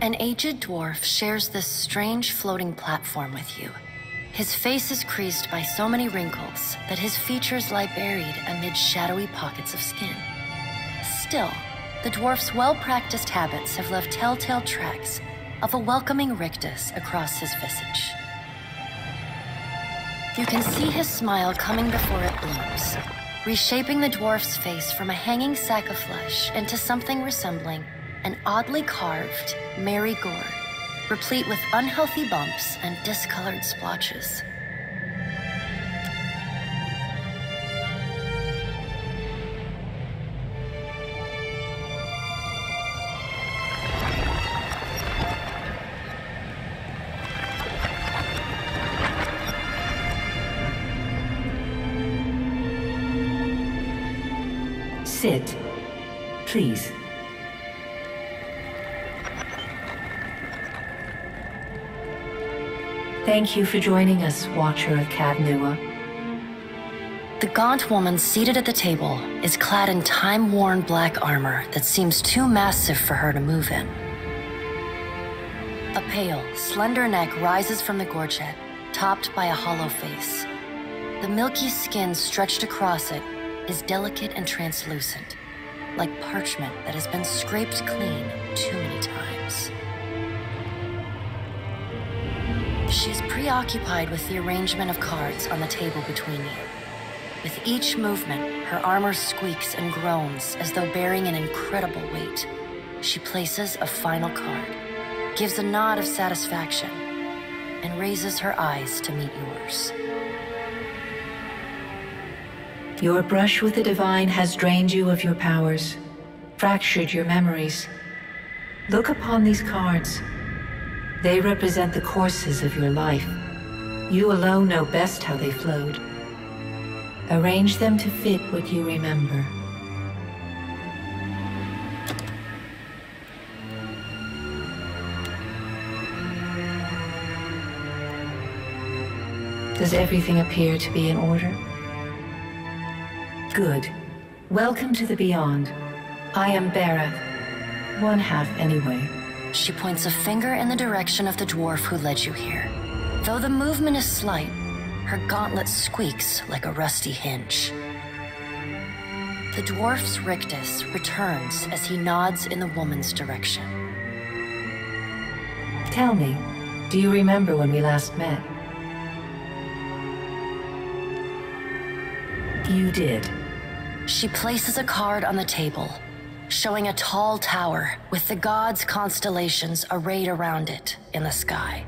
An aged dwarf shares this strange floating platform with you. His face is creased by so many wrinkles that his features lie buried amid shadowy pockets of skin. Still, the dwarf's well-practiced habits have left telltale tracks of a welcoming rictus across his visage. You can see his smile coming before it blooms, reshaping the dwarf's face from a hanging sack of flesh into something resembling an oddly carved, merry gourd, replete with unhealthy bumps and discolored splotches. Sit, please. Thank you for joining us, Watcher of Cadnua. The gaunt woman seated at the table is clad in time-worn black armor that seems too massive for her to move in. A pale, slender neck rises from the gorget, topped by a hollow face. The milky skin stretched across it is delicate and translucent, like parchment that has been scraped clean too many times. She is preoccupied with the arrangement of cards on the table between you. With each movement, her armor squeaks and groans as though bearing an incredible weight. She places a final card, gives a nod of satisfaction, and raises her eyes to meet yours. Your brush with the divine has drained you of your powers, fractured your memories. Look upon these cards. They represent the courses of your life. You alone know best how they flowed. Arrange them to fit what you remember. Does everything appear to be in order? Good. Welcome to the Beyond. I am Berath. One half, anyway. She points a finger in the direction of the dwarf who led you here. Though the movement is slight, her gauntlet squeaks like a rusty hinge. The dwarf's rictus returns as he nods in the woman's direction. Tell me, do you remember when we last met? You did. She places a card on the table, showing a tall tower with the gods' constellations arrayed around it in the sky.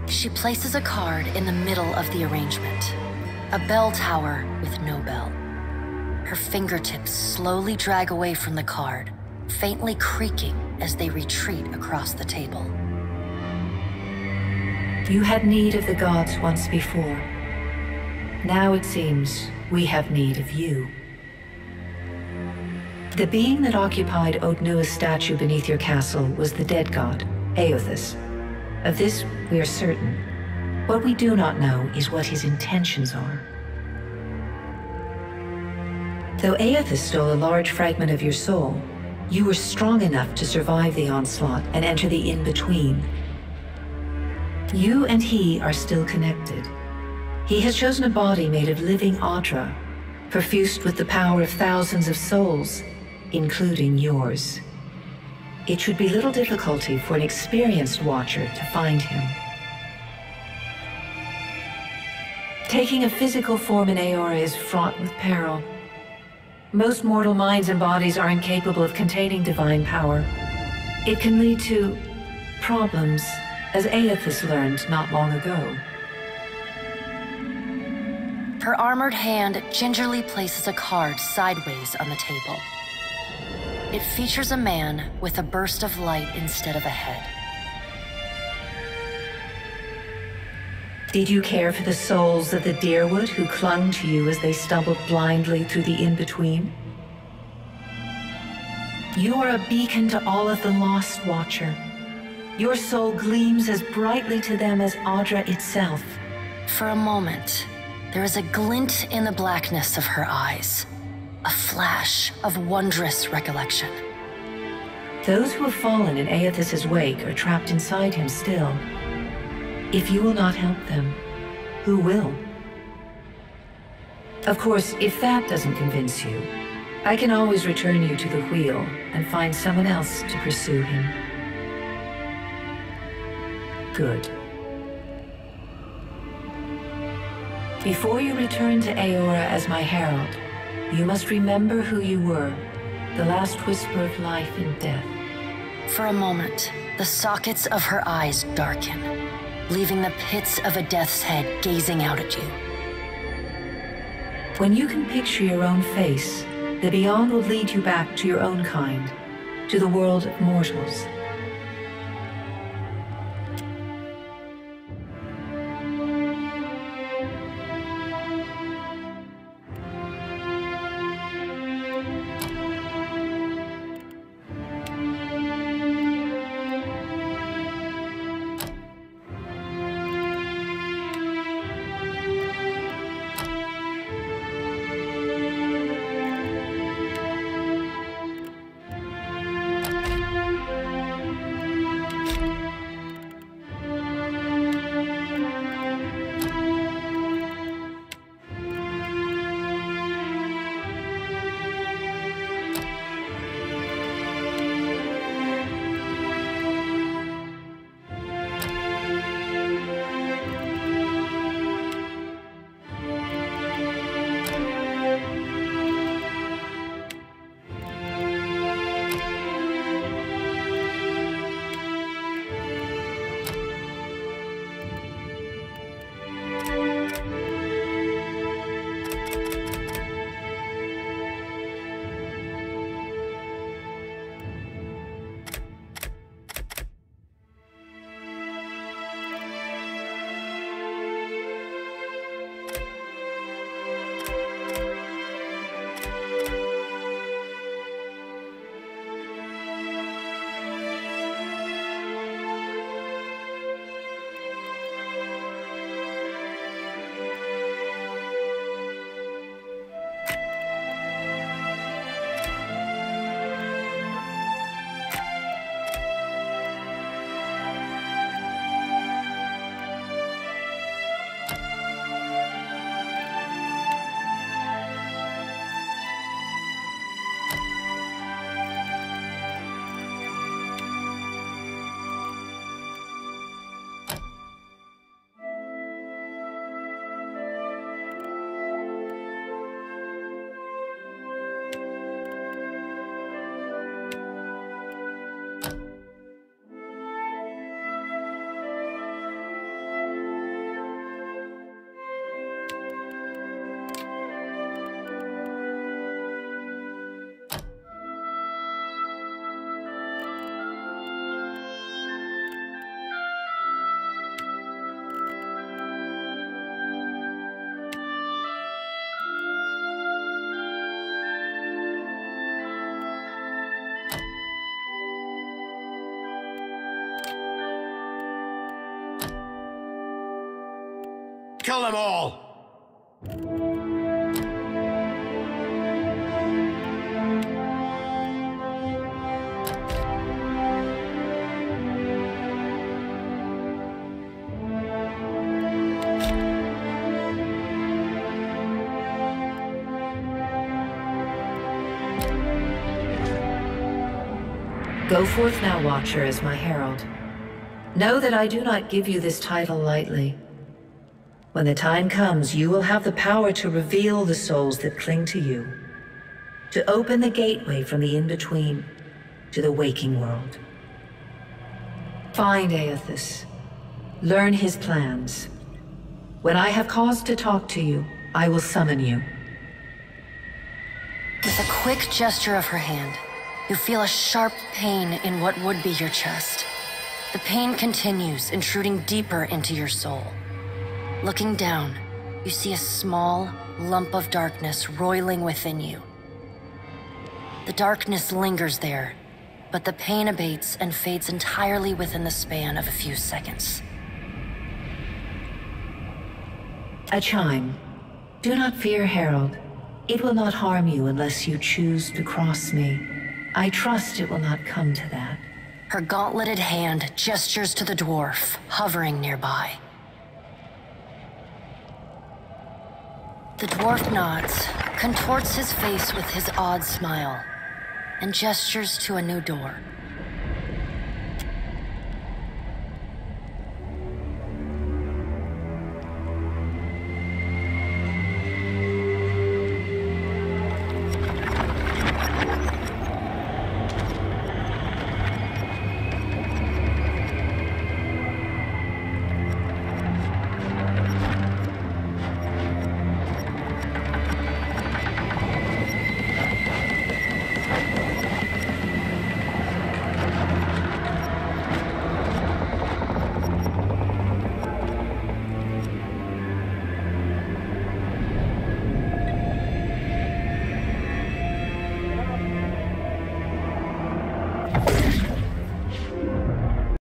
She places a card in the middle of the arrangement, a bell tower with no bell. Her fingertips slowly drag away from the card, faintly creaking as they retreat across the table. You had need of the gods once before. Now it seems we have need of you. The being that occupied Odnua's statue beneath your castle was the dead god, Aothus. Of this, we are certain. What we do not know is what his intentions are. Though Aothus stole a large fragment of your soul, you were strong enough to survive the onslaught and enter the in-between. You and he are still connected. He has chosen a body made of living Audra, perfused with the power of thousands of souls, including yours. It should be little difficulty for an experienced watcher to find him. Taking a physical form in Aora is fraught with peril. Most mortal minds and bodies are incapable of containing divine power. It can lead to problems, as Aothus learned not long ago. Her armored hand gingerly places a card sideways on the table. It features a man with a burst of light instead of a head. Did you care for the souls of the Deerwood who clung to you as they stumbled blindly through the in-between? You are a beacon to all of the lost, Watcher. Your soul gleams as brightly to them as Audra itself. For a moment, there is a glint in the blackness of her eyes, a flash of wondrous recollection. Those who have fallen in Aethys' wake are trapped inside him still. If you will not help them, who will? Of course, if that doesn't convince you, I can always return you to the wheel and find someone else to pursue him. Good. Before you return to Aora as my herald, you must remember who you were, the last whisper of life and death. For a moment, the sockets of her eyes darken, leaving the pits of a death's head gazing out at you. When you can picture your own face, the Beyond will lead you back to your own kind, to the world of mortals. Kill them all! Go forth now, Watcher, as my herald. Know that I do not give you this title lightly. When the time comes, you will have the power to reveal the souls that cling to you, to open the gateway from the in-between to the waking world. Find Aethys. Learn his plans. When I have cause to talk to you, I will summon you. With a quick gesture of her hand, you feel a sharp pain in what would be your chest. The pain continues, intruding deeper into your soul. Looking down, you see a small lump of darkness roiling within you. The darkness lingers there, but the pain abates and fades entirely within the span of a few seconds. A chime. Do not fear, Herald. It will not harm you unless you choose to cross me. I trust it will not come to that. Her gauntleted hand gestures to the dwarf, hovering nearby. The dwarf nods, contorts his face with his odd smile, and gestures to a new door.